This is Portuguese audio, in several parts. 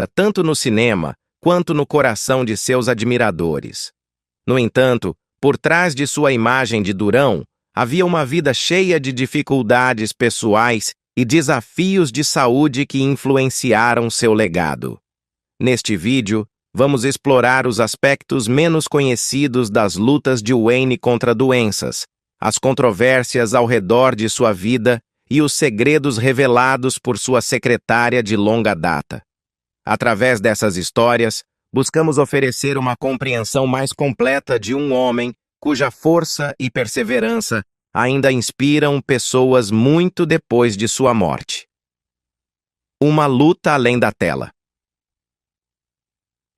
tanto no cinema quanto no coração de seus admiradores. No entanto, por trás de sua imagem de durão, havia uma vida cheia de dificuldades pessoais e desafios de saúde que influenciaram seu legado. Neste vídeo, vamos explorar os aspectos menos conhecidos das lutas de Wayne contra doenças, as controvérsias ao redor de sua vida e os segredos revelados por sua secretária de longa data. Através dessas histórias, buscamos oferecer uma compreensão mais completa de um homem cuja força e perseverança ainda inspiram pessoas muito depois de sua morte. Uma luta além da tela.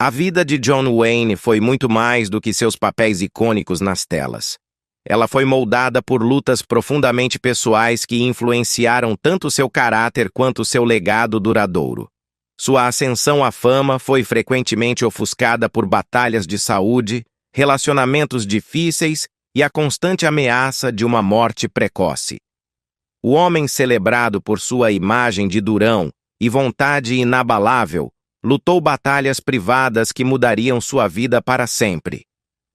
A vida de John Wayne foi muito mais do que seus papéis icônicos nas telas. Ela foi moldada por lutas profundamente pessoais que influenciaram tanto seu caráter quanto seu legado duradouro. Sua ascensão à fama foi frequentemente ofuscada por batalhas de saúde, relacionamentos difíceis e a constante ameaça de uma morte precoce. O homem celebrado por sua imagem de durão e vontade inabalável lutou batalhas privadas que mudariam sua vida para sempre.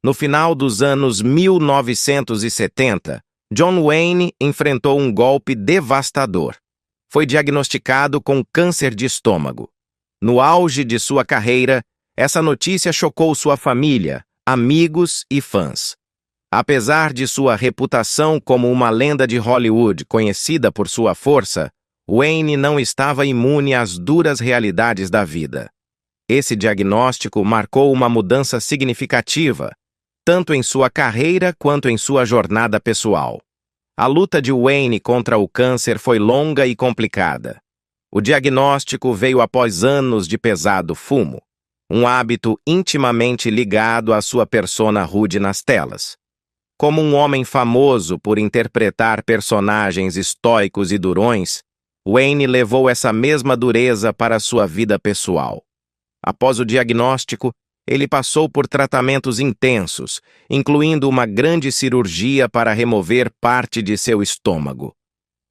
No final dos anos 1970, John Wayne enfrentou um golpe devastador. Foi diagnosticado com câncer de estômago. No auge de sua carreira, essa notícia chocou sua família, amigos e fãs. Apesar de sua reputação como uma lenda de Hollywood conhecida por sua força, Wayne não estava imune às duras realidades da vida. Esse diagnóstico marcou uma mudança significativa, tanto em sua carreira quanto em sua jornada pessoal. A luta de Wayne contra o câncer foi longa e complicada. O diagnóstico veio após anos de pesado fumo, um hábito intimamente ligado à sua persona rude nas telas. Como um homem famoso por interpretar personagens estoicos e durões, Wayne levou essa mesma dureza para sua vida pessoal. Após o diagnóstico, ele passou por tratamentos intensos, incluindo uma grande cirurgia para remover parte de seu estômago.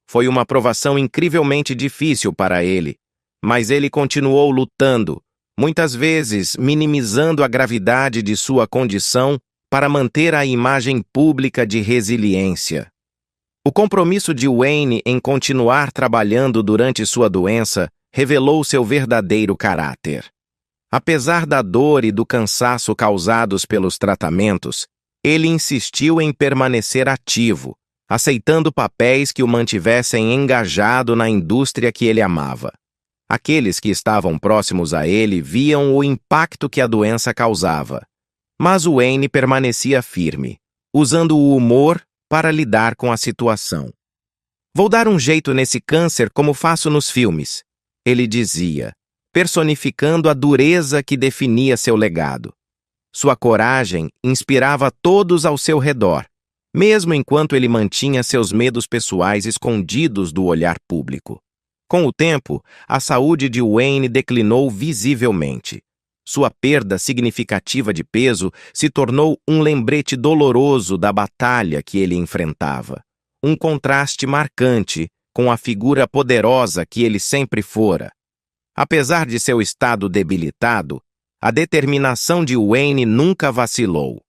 Foi uma provação incrivelmente difícil para ele, mas ele continuou lutando, muitas vezes minimizando a gravidade de sua condição para manter a imagem pública de resiliência. O compromisso de Wayne em continuar trabalhando durante sua doença revelou seu verdadeiro caráter. Apesar da dor e do cansaço causados pelos tratamentos, ele insistiu em permanecer ativo, aceitando papéis que o mantivessem engajado na indústria que ele amava. Aqueles que estavam próximos a ele viam o impacto que a doença causava, mas Wayne permanecia firme, usando o humor para lidar com a situação. "Vou dar um jeito nesse câncer como faço nos filmes", ele dizia, personificando a dureza que definia seu legado. Sua coragem inspirava todos ao seu redor, mesmo enquanto ele mantinha seus medos pessoais escondidos do olhar público. Com o tempo, a saúde de Wayne declinou visivelmente. Sua perda significativa de peso se tornou um lembrete doloroso da batalha que ele enfrentava, um contraste marcante com a figura poderosa que ele sempre fora. Apesar de seu estado debilitado, a determinação de Wayne nunca vacilou.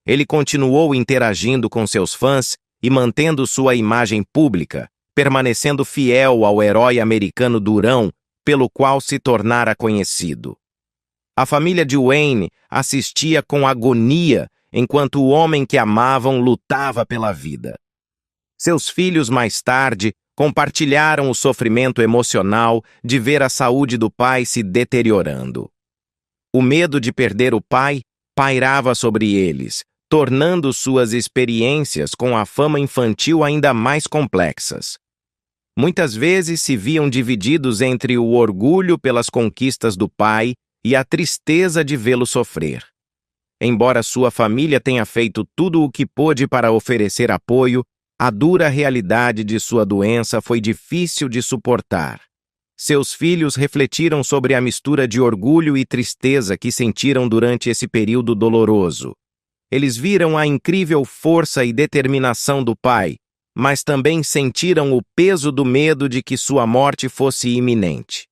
Ele continuou interagindo com seus fãs e mantendo sua imagem pública, permanecendo fiel ao herói americano durão pelo qual se tornara conhecido. A família de Wayne assistia com agonia enquanto o homem que amavam lutava pela vida. Seus filhos, mais tarde, compartilharam o sofrimento emocional de ver a saúde do pai se deteriorando. O medo de perder o pai pairava sobre eles, tornando suas experiências com a fama infantil ainda mais complexas. Muitas vezes se viam divididos entre o orgulho pelas conquistas do pai e a tristeza de vê-lo sofrer. Embora sua família tenha feito tudo o que pôde para oferecer apoio, a dura realidade de sua doença foi difícil de suportar. Seus filhos refletiram sobre a mistura de orgulho e tristeza que sentiram durante esse período doloroso. Eles viram a incrível força e determinação do pai, mas também sentiram o peso do medo de que sua morte fosse iminente.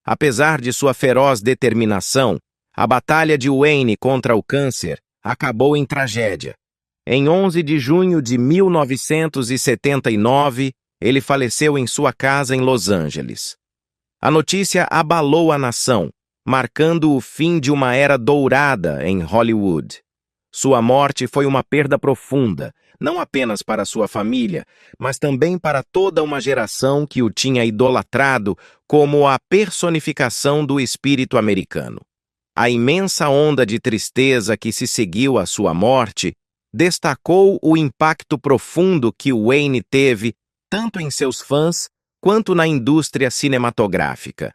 Apesar de sua feroz determinação, a batalha de Wayne contra o câncer acabou em tragédia. Em 11 de junho de 1979, ele faleceu em sua casa em Los Angeles. A notícia abalou a nação, marcando o fim de uma era dourada em Hollywood. Sua morte foi uma perda profunda, não apenas para sua família, mas também para toda uma geração que o tinha idolatrado como a personificação do espírito americano. A imensa onda de tristeza que se seguiu à sua morte destacou o impacto profundo que Wayne teve tanto em seus fãs quanto na indústria cinematográfica.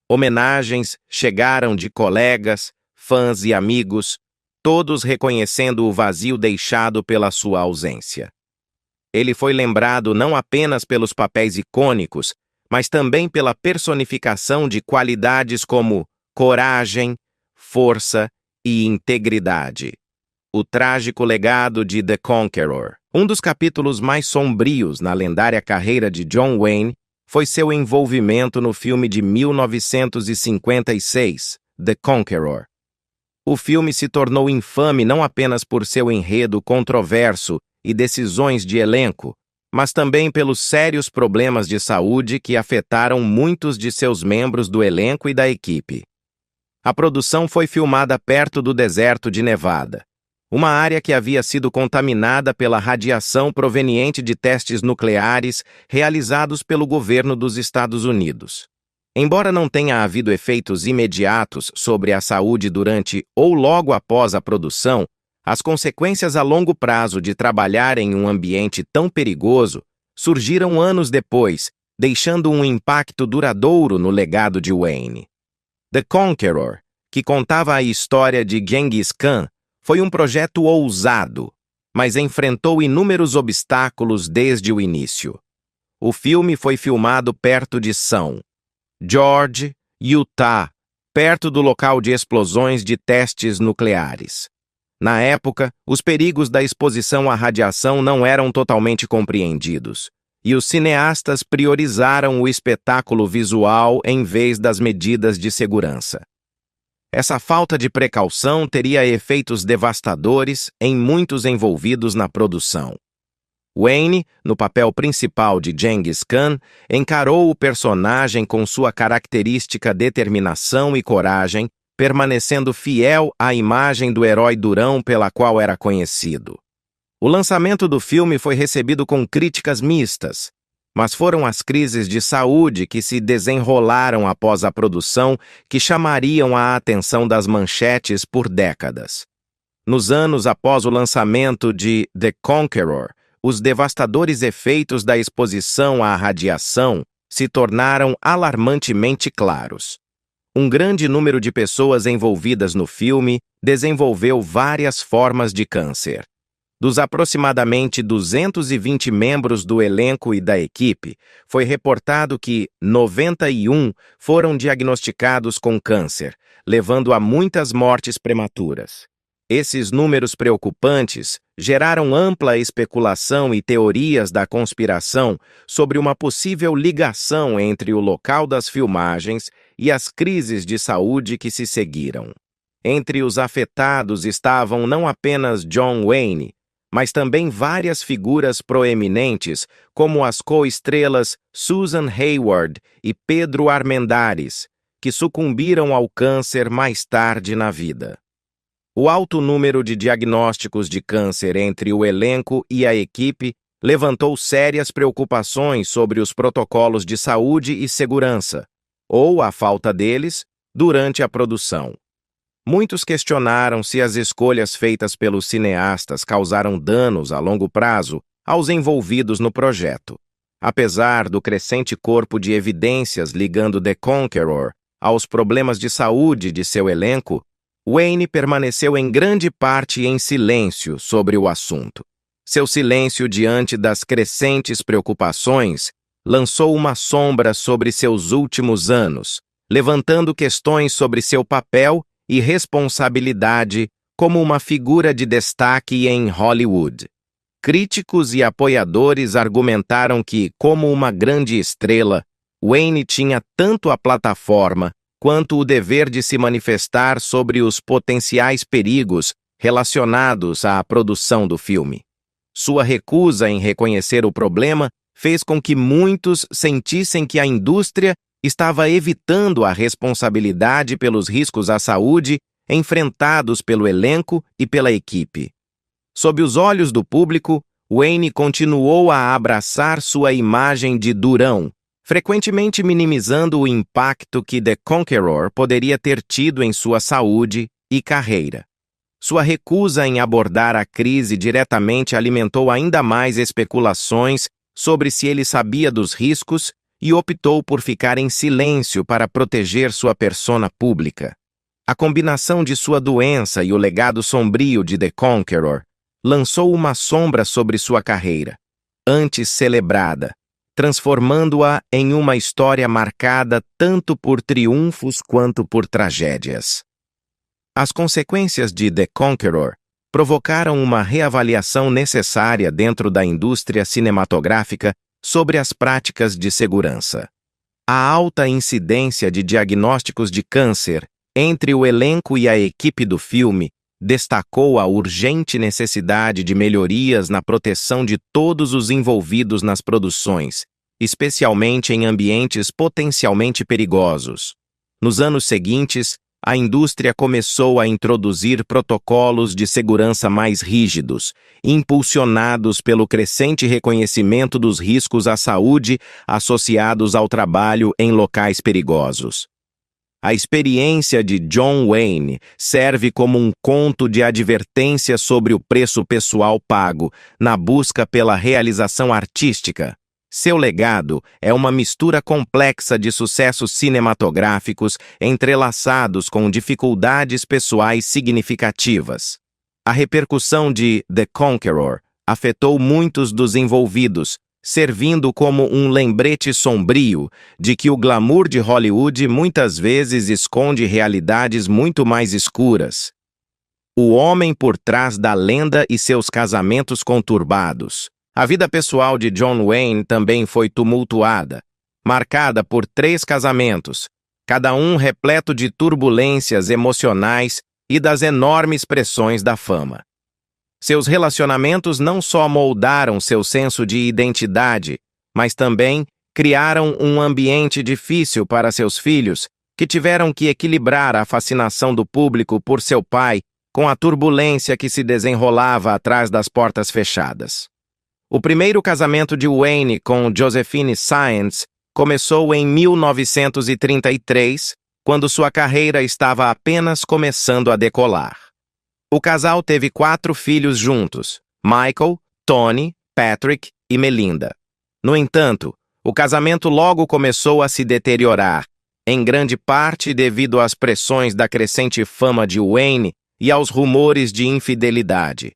Homenagens chegaram de colegas, fãs e amigos, todos reconhecendo o vazio deixado pela sua ausência. Ele foi lembrado não apenas pelos papéis icônicos, mas também pela personificação de qualidades como coragem, força e integridade. O trágico legado de The Conqueror. Um dos capítulos mais sombrios na lendária carreira de John Wayne foi seu envolvimento no filme de 1956, The Conqueror. O filme se tornou infame não apenas por seu enredo controverso e decisões de elenco, mas também pelos sérios problemas de saúde que afetaram muitos de seus membros do elenco e da equipe. A produção foi filmada perto do deserto de Nevada, uma área que havia sido contaminada pela radiação proveniente de testes nucleares realizados pelo governo dos Estados Unidos. Embora não tenha havido efeitos imediatos sobre a saúde durante ou logo após a produção, as consequências a longo prazo de trabalhar em um ambiente tão perigoso surgiram anos depois, deixando um impacto duradouro no legado de Wayne. The Conqueror, que contava a história de Genghis Khan, foi um projeto ousado, mas enfrentou inúmeros obstáculos desde o início. O filme foi filmado perto de St. George, Utah, perto do local de explosões de testes nucleares. Na época, os perigos da exposição à radiação não eram totalmente compreendidos, e os cineastas priorizaram o espetáculo visual em vez das medidas de segurança. Essa falta de precaução teria efeitos devastadores em muitos envolvidos na produção. Wayne, no papel principal de Genghis Khan, encarou o personagem com sua característica determinação e coragem, permanecendo fiel à imagem do herói durão pela qual era conhecido. O lançamento do filme foi recebido com críticas mistas, mas foram as crises de saúde que se desenrolaram após a produção que chamariam a atenção das manchetes por décadas. Nos anos após o lançamento de The Conqueror, os devastadores efeitos da exposição à radiação se tornaram alarmantemente claros. Um grande número de pessoas envolvidas no filme desenvolveu várias formas de câncer. Dos aproximadamente 220 membros do elenco e da equipe, foi reportado que 91 foram diagnosticados com câncer, levando a muitas mortes prematuras. Esses números preocupantes geraram ampla especulação e teorias da conspiração sobre uma possível ligação entre o local das filmagens e as crises de saúde que se seguiram. Entre os afetados estavam não apenas John Wayne, mas também várias figuras proeminentes, como as co-estrelas Susan Hayward e Pedro Armendáriz, que sucumbiram ao câncer mais tarde na vida. O alto número de diagnósticos de câncer entre o elenco e a equipe levantou sérias preocupações sobre os protocolos de saúde e segurança, ou a falta deles, durante a produção. Muitos questionaram se as escolhas feitas pelos cineastas causaram danos a longo prazo aos envolvidos no projeto. Apesar do crescente corpo de evidências ligando The Conqueror aos problemas de saúde de seu elenco, Wayne permaneceu em grande parte em silêncio sobre o assunto. Seu silêncio diante das crescentes preocupações lançou uma sombra sobre seus últimos anos, levantando questões sobre seu papel e responsabilidade como uma figura de destaque em Hollywood. Críticos e apoiadores argumentaram que, como uma grande estrela, Wayne tinha tanto a plataforma quanto o dever de se manifestar sobre os potenciais perigos relacionados à produção do filme. Sua recusa em reconhecer o problema fez com que muitos sentissem que a indústria estava evitando a responsabilidade pelos riscos à saúde enfrentados pelo elenco e pela equipe. Sob os olhos do público, Wayne continuou a abraçar sua imagem de durão, frequentemente minimizando o impacto que The Conqueror poderia ter tido em sua saúde e carreira. Sua recusa em abordar a crise diretamente alimentou ainda mais especulações sobre se ele sabia dos riscos e optou por ficar em silêncio para proteger sua persona pública. A combinação de sua doença e o legado sombrio de The Conqueror lançou uma sombra sobre sua carreira, antes celebrada, transformando-a em uma história marcada tanto por triunfos quanto por tragédias. As consequências de The Conqueror provocaram uma reavaliação necessária dentro da indústria cinematográfica sobre as práticas de segurança. A alta incidência de diagnósticos de câncer entre o elenco e a equipe do filme destacou a urgente necessidade de melhorias na proteção de todos os envolvidos nas produções, especialmente em ambientes potencialmente perigosos. Nos anos seguintes, a indústria começou a introduzir protocolos de segurança mais rígidos, impulsionados pelo crescente reconhecimento dos riscos à saúde associados ao trabalho em locais perigosos. A experiência de John Wayne serve como um conto de advertência sobre o preço pessoal pago na busca pela realização artística. Seu legado é uma mistura complexa de sucessos cinematográficos entrelaçados com dificuldades pessoais significativas. A repercussão de The Conqueror afetou muitos dos envolvidos, servindo como um lembrete sombrio de que o glamour de Hollywood muitas vezes esconde realidades muito mais escuras. O homem por trás da lenda e seus casamentos conturbados. A vida pessoal de John Wayne também foi tumultuada, marcada por 3 casamentos, cada um repleto de turbulências emocionais e das enormes pressões da fama. Seus relacionamentos não só moldaram seu senso de identidade, mas também criaram um ambiente difícil para seus filhos, que tiveram que equilibrar a fascinação do público por seu pai com a turbulência que se desenrolava atrás das portas fechadas. O primeiro casamento de Wayne com Josephine Saenz começou em 1933, quando sua carreira estava apenas começando a decolar. O casal teve 4 filhos juntos: Michael, Tony, Patrick e Melinda. No entanto, o casamento logo começou a se deteriorar, em grande parte devido às pressões da crescente fama de Wayne e aos rumores de infidelidade.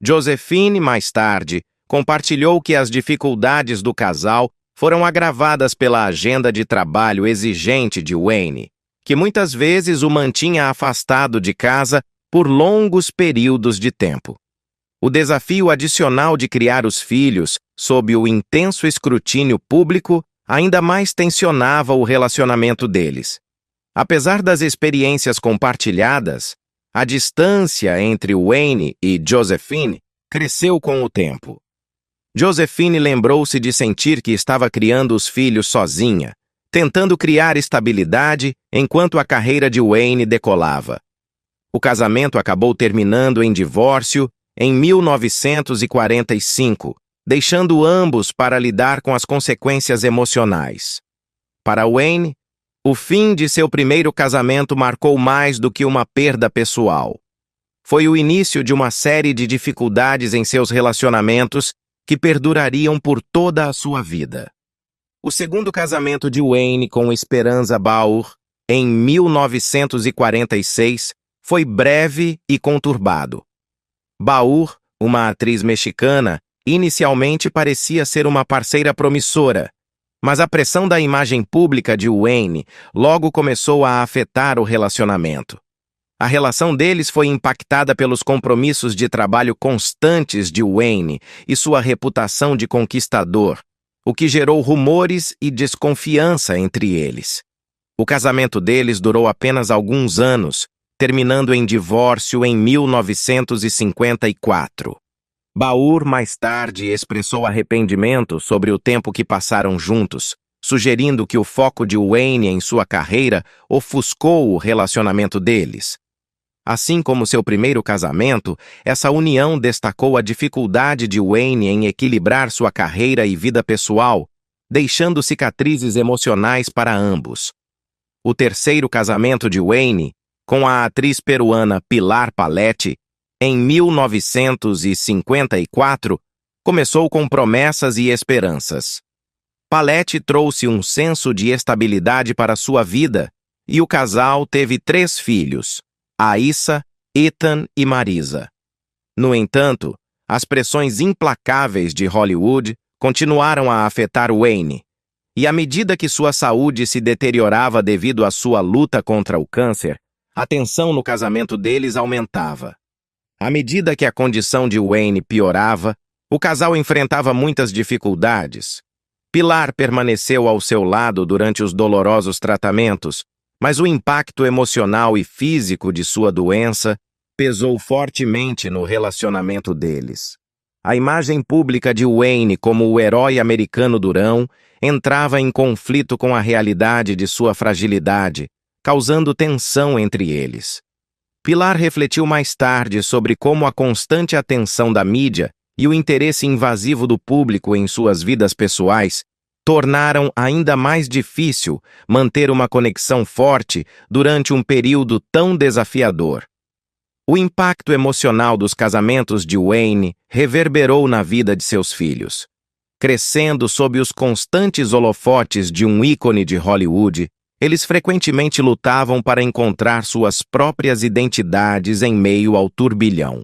Josephine, mais tarde, compartilhou que as dificuldades do casal foram agravadas pela agenda de trabalho exigente de Wayne, que muitas vezes o mantinha afastado de casa por longos períodos de tempo. O desafio adicional de criar os filhos, sob o intenso escrutínio público, ainda mais tensionava o relacionamento deles. Apesar das experiências compartilhadas, a distância entre Wayne e Josephine cresceu com o tempo. Josephine lembrou-se de sentir que estava criando os filhos sozinha, tentando criar estabilidade enquanto a carreira de Wayne decolava. O casamento acabou terminando em divórcio em 1945, deixando ambos para lidar com as consequências emocionais. Para Wayne, o fim de seu primeiro casamento marcou mais do que uma perda pessoal. Foi o início de uma série de dificuldades em seus relacionamentos que perdurariam por toda a sua vida. O segundo casamento de Wayne com Esperanza Bauer, em 1946, foi breve e conturbado. Bauer, uma atriz mexicana, inicialmente parecia ser uma parceira promissora, mas a pressão da imagem pública de Wayne logo começou a afetar o relacionamento. A relação deles foi impactada pelos compromissos de trabalho constantes de Wayne e sua reputação de conquistador, o que gerou rumores e desconfiança entre eles. O casamento deles durou apenas alguns anos, terminando em divórcio em 1954. Baur mais tarde expressou arrependimento sobre o tempo que passaram juntos, sugerindo que o foco de Wayne em sua carreira ofuscou o relacionamento deles. Assim como seu primeiro casamento, essa união destacou a dificuldade de Wayne em equilibrar sua carreira e vida pessoal, deixando cicatrizes emocionais para ambos. O terceiro casamento de Wayne, com a atriz peruana Pilar Paletti, em 1954, começou com promessas e esperanças. Paletti trouxe um senso de estabilidade para sua vida e o casal teve 3 filhos, Aissa, Ethan e Marisa. No entanto, as pressões implacáveis de Hollywood continuaram a afetar Wayne, e à medida que sua saúde se deteriorava devido à sua luta contra o câncer, a tensão no casamento deles aumentava. À medida que a condição de Wayne piorava, o casal enfrentava muitas dificuldades. Pilar permaneceu ao seu lado durante os dolorosos tratamentos, mas o impacto emocional e físico de sua doença pesou fortemente no relacionamento deles. A imagem pública de Wayne como o herói americano durão entrava em conflito com a realidade de sua fragilidade, causando tensão entre eles. Pilar refletiu mais tarde sobre como a constante atenção da mídia e o interesse invasivo do público em suas vidas pessoais tornaram ainda mais difícil manter uma conexão forte durante um período tão desafiador. O impacto emocional dos casamentos de Wayne reverberou na vida de seus filhos. Crescendo sob os constantes holofotes de um ícone de Hollywood, eles frequentemente lutavam para encontrar suas próprias identidades em meio ao turbilhão.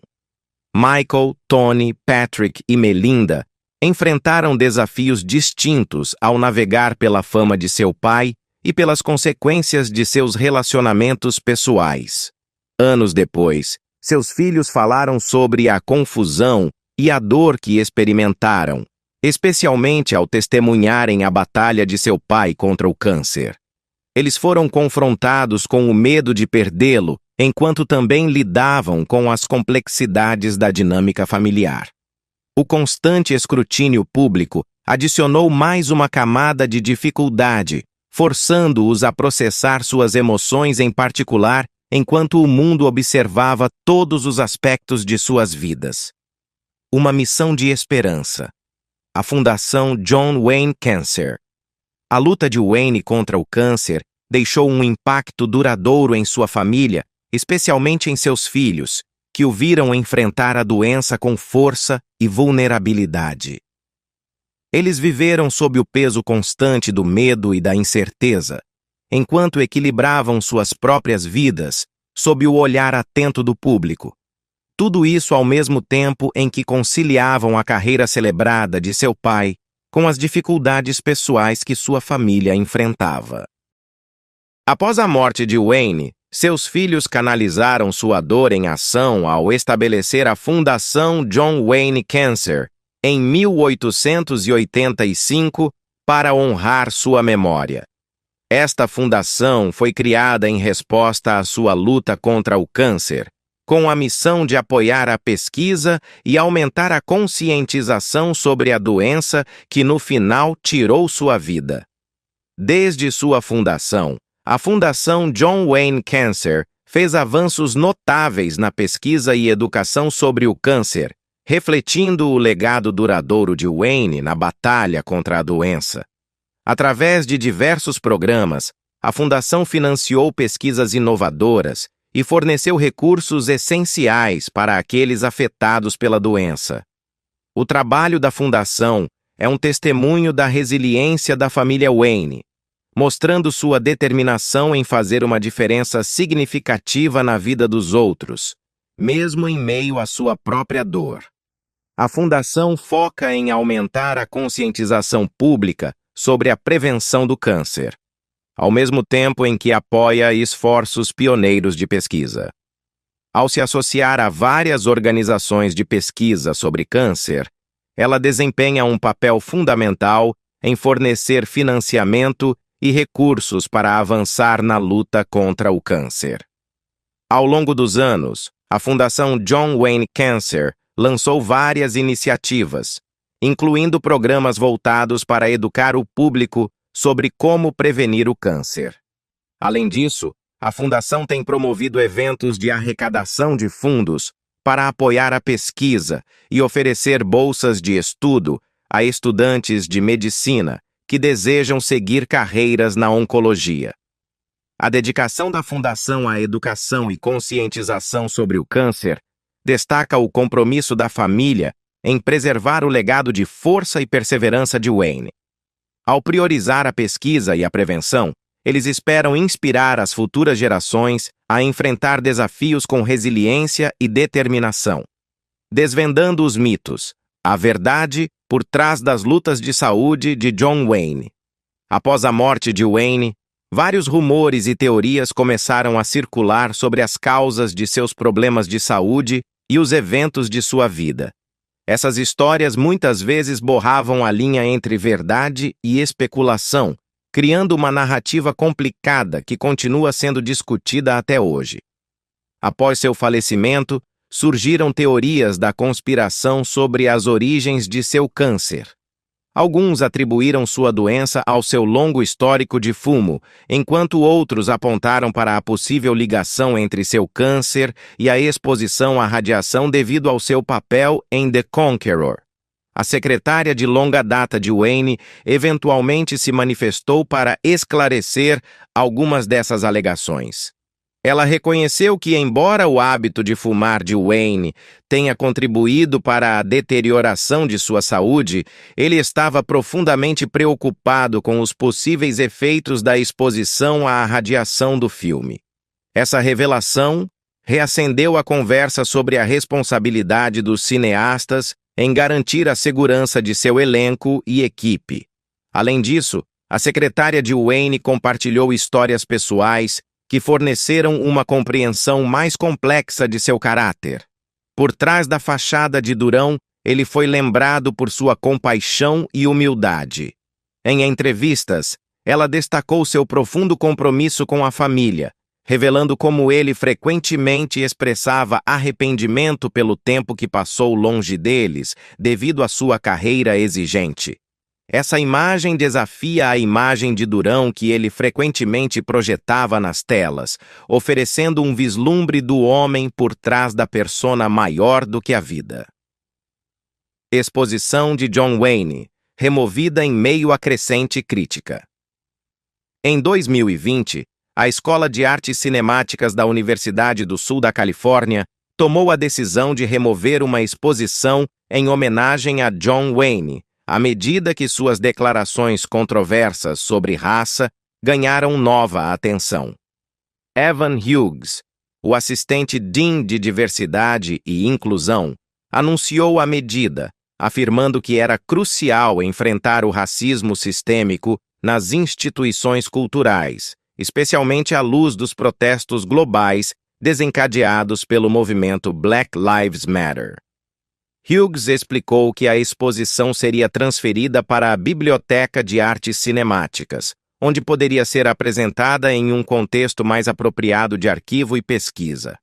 Michael, Tony, Patrick e Melinda enfrentaram desafios distintos ao navegar pela fama de seu pai e pelas consequências de seus relacionamentos pessoais. Anos depois, seus filhos falaram sobre a confusão e a dor que experimentaram, especialmente ao testemunharem a batalha de seu pai contra o câncer. Eles foram confrontados com o medo de perdê-lo, enquanto também lidavam com as complexidades da dinâmica familiar. O constante escrutínio público adicionou mais uma camada de dificuldade, forçando-os a processar suas emoções em particular, enquanto o mundo observava todos os aspectos de suas vidas. Uma missão de esperança. A Fundação John Wayne Cancer. A luta de Wayne contra o câncer deixou um impacto duradouro em sua família, especialmente em seus filhos, que o viram enfrentar a doença com força e vulnerabilidade. Eles viveram sob o peso constante do medo e da incerteza, enquanto equilibravam suas próprias vidas sob o olhar atento do público. Tudo isso ao mesmo tempo em que conciliavam a carreira celebrada de seu pai com as dificuldades pessoais que sua família enfrentava. Após a morte de Wayne, seus filhos canalizaram sua dor em ação ao estabelecer a Fundação John Wayne Cancer em 1885 para honrar sua memória. Esta fundação foi criada em resposta à sua luta contra o câncer, com a missão de apoiar a pesquisa e aumentar a conscientização sobre a doença que no final tirou sua vida. Desde sua fundação, a Fundação John Wayne Cancer fez avanços notáveis na pesquisa e educação sobre o câncer, refletindo o legado duradouro de Wayne na batalha contra a doença. Através de diversos programas, a Fundação financiou pesquisas inovadoras e forneceu recursos essenciais para aqueles afetados pela doença. O trabalho da Fundação é um testemunho da resiliência da família Wayne, mostrando sua determinação em fazer uma diferença significativa na vida dos outros, mesmo em meio à sua própria dor. A Fundação foca em aumentar a conscientização pública sobre a prevenção do câncer, ao mesmo tempo em que apoia esforços pioneiros de pesquisa. Ao se associar a várias organizações de pesquisa sobre câncer, ela desempenha um papel fundamental em fornecer financiamento e recursos para avançar na luta contra o câncer. Ao longo dos anos, a Fundação John Wayne Cancer lançou várias iniciativas, incluindo programas voltados para educar o público sobre como prevenir o câncer. Além disso, a Fundação tem promovido eventos de arrecadação de fundos para apoiar a pesquisa e oferecer bolsas de estudo a estudantes de medicina que desejam seguir carreiras na oncologia. A dedicação da Fundação à educação e conscientização sobre o câncer destaca o compromisso da família em preservar o legado de força e perseverança de Wayne. Ao priorizar a pesquisa e a prevenção, eles esperam inspirar as futuras gerações a enfrentar desafios com resiliência e determinação. Desvendando os mitos, a verdade por trás das lutas de saúde de John Wayne. Após a morte de Wayne, vários rumores e teorias começaram a circular sobre as causas de seus problemas de saúde e os eventos de sua vida. Essas histórias muitas vezes borravam a linha entre verdade e especulação, criando uma narrativa complicada que continua sendo discutida até hoje. Após seu falecimento, surgiram teorias da conspiração sobre as origens de seu câncer. Alguns atribuíram sua doença ao seu longo histórico de fumo, enquanto outros apontaram para a possível ligação entre seu câncer e a exposição à radiação devido ao seu papel em The Conqueror. A secretária de longa data de Wayne eventualmente se manifestou para esclarecer algumas dessas alegações. Ela reconheceu que, embora o hábito de fumar de Wayne tenha contribuído para a deterioração de sua saúde, ele estava profundamente preocupado com os possíveis efeitos da exposição à radiação do filme. Essa revelação reacendeu a conversa sobre a responsabilidade dos cineastas em garantir a segurança de seu elenco e equipe. Além disso, a secretária de Wayne compartilhou histórias pessoais que forneceram uma compreensão mais complexa de seu caráter. Por trás da fachada de durão, ele foi lembrado por sua compaixão e humildade. Em entrevistas, ela destacou seu profundo compromisso com a família, revelando como ele frequentemente expressava arrependimento pelo tempo que passou longe deles, devido à sua carreira exigente. Essa imagem desafia a imagem de durão que ele frequentemente projetava nas telas, oferecendo um vislumbre do homem por trás da persona maior do que a vida. Exposição de John Wayne, removida em meio à crescente crítica. Em 2020, a Escola de Artes Cinemáticas da Universidade do Sul da Califórnia tomou a decisão de remover uma exposição em homenagem a John Wayne, à medida que suas declarações controversas sobre raça ganharam nova atenção. Evan Hughes, o assistente Dean de Diversidade e Inclusão, anunciou a medida, afirmando que era crucial enfrentar o racismo sistêmico nas instituições culturais, especialmente à luz dos protestos globais desencadeados pelo movimento Black Lives Matter. Hughes explicou que a exposição seria transferida para a Biblioteca de Artes Cinemáticas, onde poderia ser apresentada em um contexto mais apropriado de arquivo e pesquisa.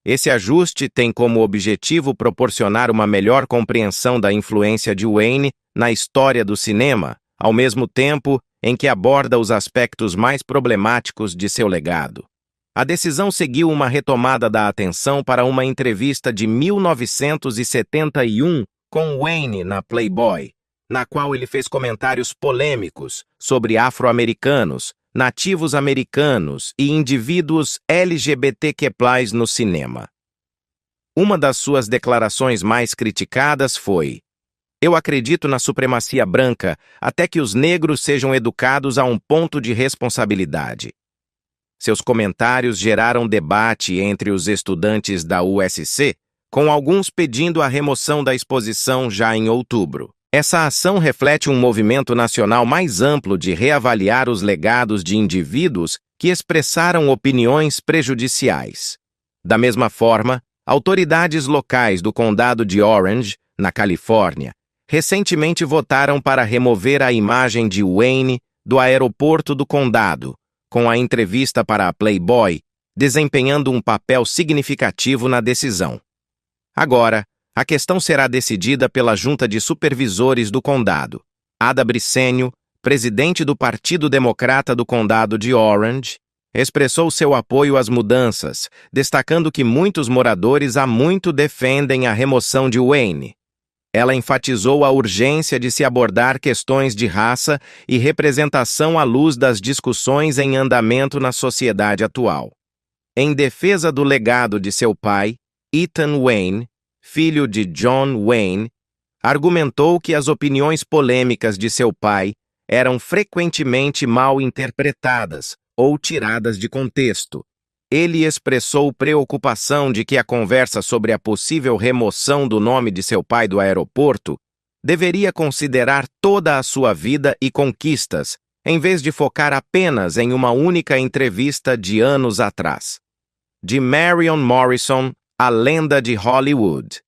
Esse ajuste tem como objetivo proporcionar uma melhor compreensão da influência de Wayne na história do cinema, ao mesmo tempo em que aborda os aspectos mais problemáticos de seu legado. A decisão seguiu uma retomada da atenção para uma entrevista de 1971 com Wayne na Playboy, na qual ele fez comentários polêmicos sobre afro-americanos, nativos americanos e indivíduos LGBTQ+ no cinema. Uma das suas declarações mais criticadas foi: "Eu acredito na supremacia branca até que os negros sejam educados a um ponto de responsabilidade." Seus comentários geraram debate entre os estudantes da USC, com alguns pedindo a remoção da exposição já em outubro. Essa ação reflete um movimento nacional mais amplo de reavaliar os legados de indivíduos que expressaram opiniões prejudiciais. Da mesma forma, autoridades locais do condado de Orange, na Califórnia, recentemente votaram para remover a imagem de Wayne do aeroporto do condado, com a entrevista para a Playboy desempenhando um papel significativo na decisão. Agora, a questão será decidida pela Junta de Supervisores do Condado. Ada Bricênio, presidente do Partido Democrata do Condado de Orange, expressou seu apoio às mudanças, destacando que muitos moradores há muito defendem a remoção de Wayne. Ela enfatizou a urgência de se abordar questões de raça e representação à luz das discussões em andamento na sociedade atual. Em defesa do legado de seu pai, Ethan Wayne, filho de John Wayne, argumentou que as opiniões polêmicas de seu pai eram frequentemente mal interpretadas ou tiradas de contexto. Ele expressou preocupação de que a conversa sobre a possível remoção do nome de seu pai do aeroporto deveria considerar toda a sua vida e conquistas, em vez de focar apenas em uma única entrevista de anos atrás. De Marion Morrison, a lenda de Hollywood.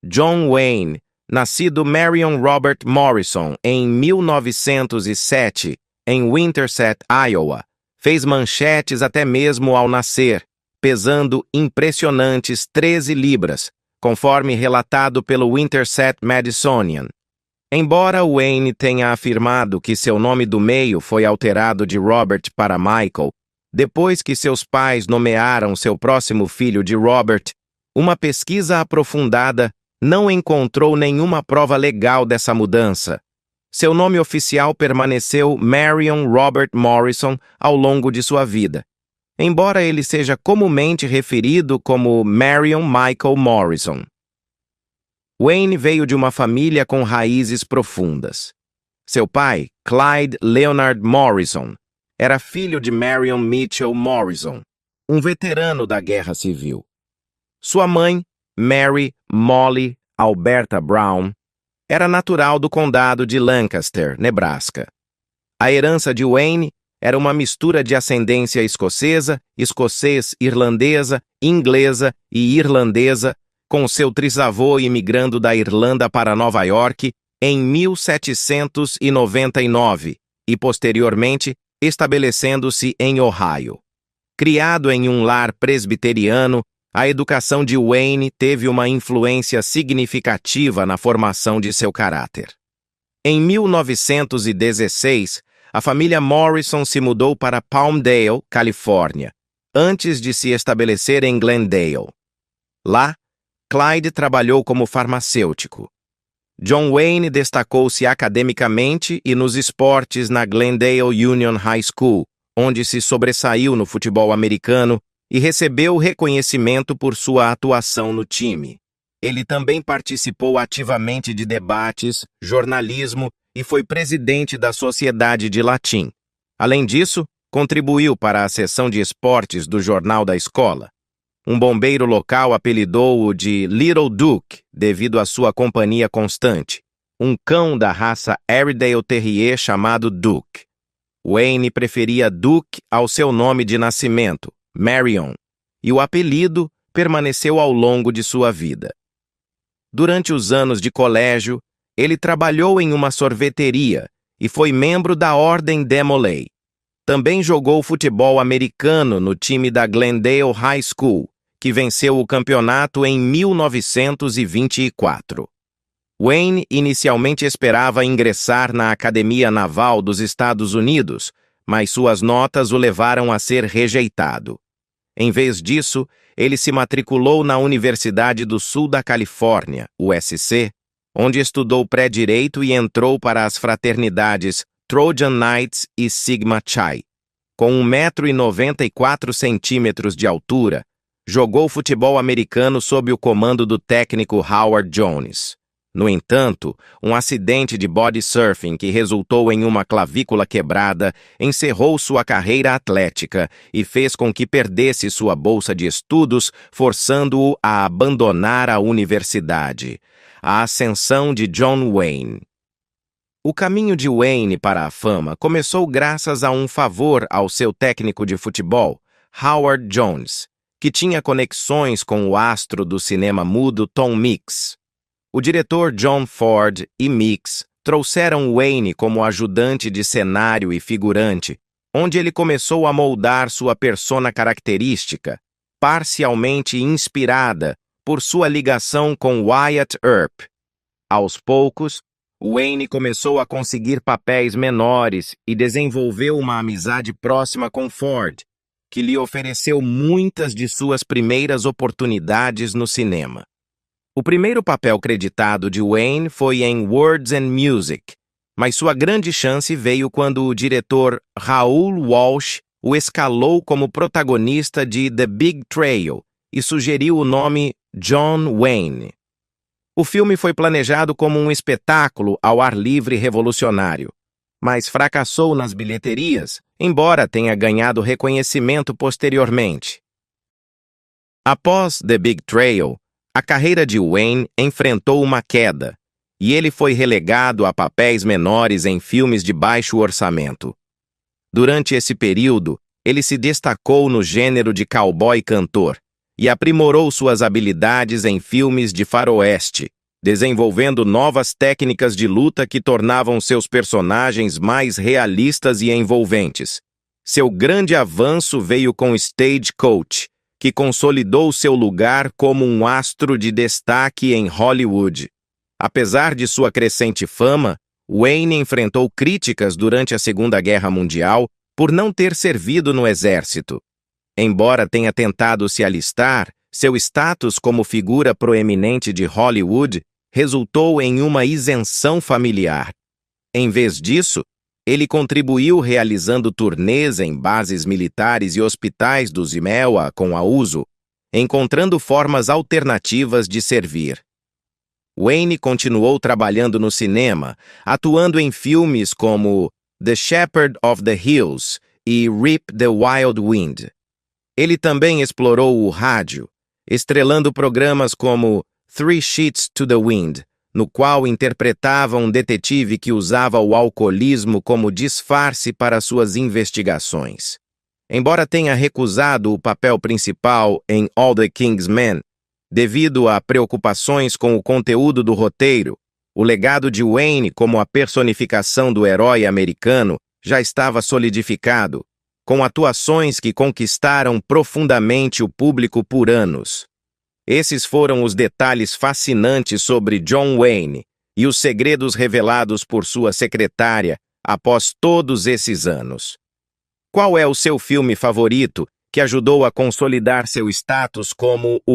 John Wayne, nascido Marion Robert Morrison em 1907, em Winterset, Iowa, fez manchetes até mesmo ao nascer, pesando impressionantes 13 libras, conforme relatado pelo Winterset Madisonian. Embora Wayne tenha afirmado que seu nome do meio foi alterado de Robert para Michael, depois que seus pais nomearam seu próximo filho de Robert, uma pesquisa aprofundada não encontrou nenhuma prova legal dessa mudança. Seu nome oficial permaneceu Marion Robert Morrison ao longo de sua vida, embora ele seja comumente referido como Marion Michael Morrison. Wayne veio de uma família com raízes profundas. Seu pai, Clyde Leonard Morrison, era filho de Marion Mitchell Morrison, um veterano da Guerra Civil. Sua mãe, Mary Molly Alberta Brown, era natural do condado de Lancaster, Nebraska. A herança de Wayne era uma mistura de ascendência escocesa, escocês-irlandesa, inglesa e irlandesa, com seu trisavô imigrando da Irlanda para Nova York em 1799 e, posteriormente, estabelecendo-se em Ohio. Criado em um lar presbiteriano, a educação de Wayne teve uma influência significativa na formação de seu caráter. Em 1916, a família Morrison se mudou para Palmdale, Califórnia, antes de se estabelecer em Glendale. Lá, Clyde trabalhou como farmacêutico. John Wayne destacou-se academicamente e nos esportes na Glendale Union High School, onde se sobressaiu no futebol americano e recebeu reconhecimento por sua atuação no time. Ele também participou ativamente de debates, jornalismo e foi presidente da Sociedade de Latim. Além disso, contribuiu para a seção de esportes do jornal da escola. Um bombeiro local apelidou-o de Little Duke devido à sua companhia constante, um cão da raça Airedale Terrier chamado Duke. Wayne preferia Duke ao seu nome de nascimento, Marion, e o apelido permaneceu ao longo de sua vida. Durante os anos de colégio, ele trabalhou em uma sorveteria e foi membro da Ordem Demolay. Também jogou futebol americano no time da Glendale High School, que venceu o campeonato em 1924. Wayne inicialmente esperava ingressar na Academia Naval dos Estados Unidos, mas suas notas o levaram a ser rejeitado. Em vez disso, ele se matriculou na Universidade do Sul da Califórnia, USC, onde estudou pré-direito e entrou para as fraternidades Trojan Knights e Sigma Chi. Com 1,94 m de altura, jogou futebol americano sob o comando do técnico Howard Jones. No entanto, um acidente de body surfing que resultou em uma clavícula quebrada encerrou sua carreira atlética e fez com que perdesse sua bolsa de estudos, forçando-o a abandonar a universidade. A ascensão de John Wayne. O caminho de Wayne para a fama começou graças a um favor ao seu técnico de futebol, Howard Jones, que tinha conexões com o astro do cinema mudo Tom Mix. O diretor John Ford e Mix trouxeram Wayne como ajudante de cenário e figurante, onde ele começou a moldar sua persona característica, parcialmente inspirada por sua ligação com Wyatt Earp. Aos poucos, Wayne começou a conseguir papéis menores e desenvolveu uma amizade próxima com Ford, que lhe ofereceu muitas de suas primeiras oportunidades no cinema. O primeiro papel creditado de Wayne foi em Words and Music, mas sua grande chance veio quando o diretor Raoul Walsh o escalou como protagonista de The Big Trail e sugeriu o nome John Wayne. O filme foi planejado como um espetáculo ao ar livre revolucionário, mas fracassou nas bilheterias, embora tenha ganhado reconhecimento posteriormente. Após The Big Trail, a carreira de Wayne enfrentou uma queda, e ele foi relegado a papéis menores em filmes de baixo orçamento. Durante esse período, ele se destacou no gênero de cowboy cantor e aprimorou suas habilidades em filmes de faroeste, desenvolvendo novas técnicas de luta que tornavam seus personagens mais realistas e envolventes. Seu grande avanço veio com Stagecoach, que consolidou seu lugar como um astro de destaque em Hollywood. Apesar de sua crescente fama, Wayne enfrentou críticas durante a Segunda Guerra Mundial por não ter servido no exército. Embora tenha tentado se alistar, seu status como figura proeminente de Hollywood resultou em uma isenção familiar. Em vez disso, ele contribuiu realizando turnês em bases militares e hospitais do Zimewa com a USO, encontrando formas alternativas de servir. Wayne continuou trabalhando no cinema, atuando em filmes como The Shepherd of the Hills e Rip the Wild Wind. Ele também explorou o rádio, estrelando programas como Three Sheets to the Wind, no qual interpretava um detetive que usava o alcoolismo como disfarce para suas investigações. Embora tenha recusado o papel principal em All the King's Men, devido a preocupações com o conteúdo do roteiro, o legado de Wayne como a personificação do herói americano já estava solidificado, com atuações que conquistaram profundamente o público por anos. Esses foram os detalhes fascinantes sobre John Wayne e os segredos revelados por sua secretária após todos esses anos. Qual é o seu filme favorito que ajudou a consolidar seu status como o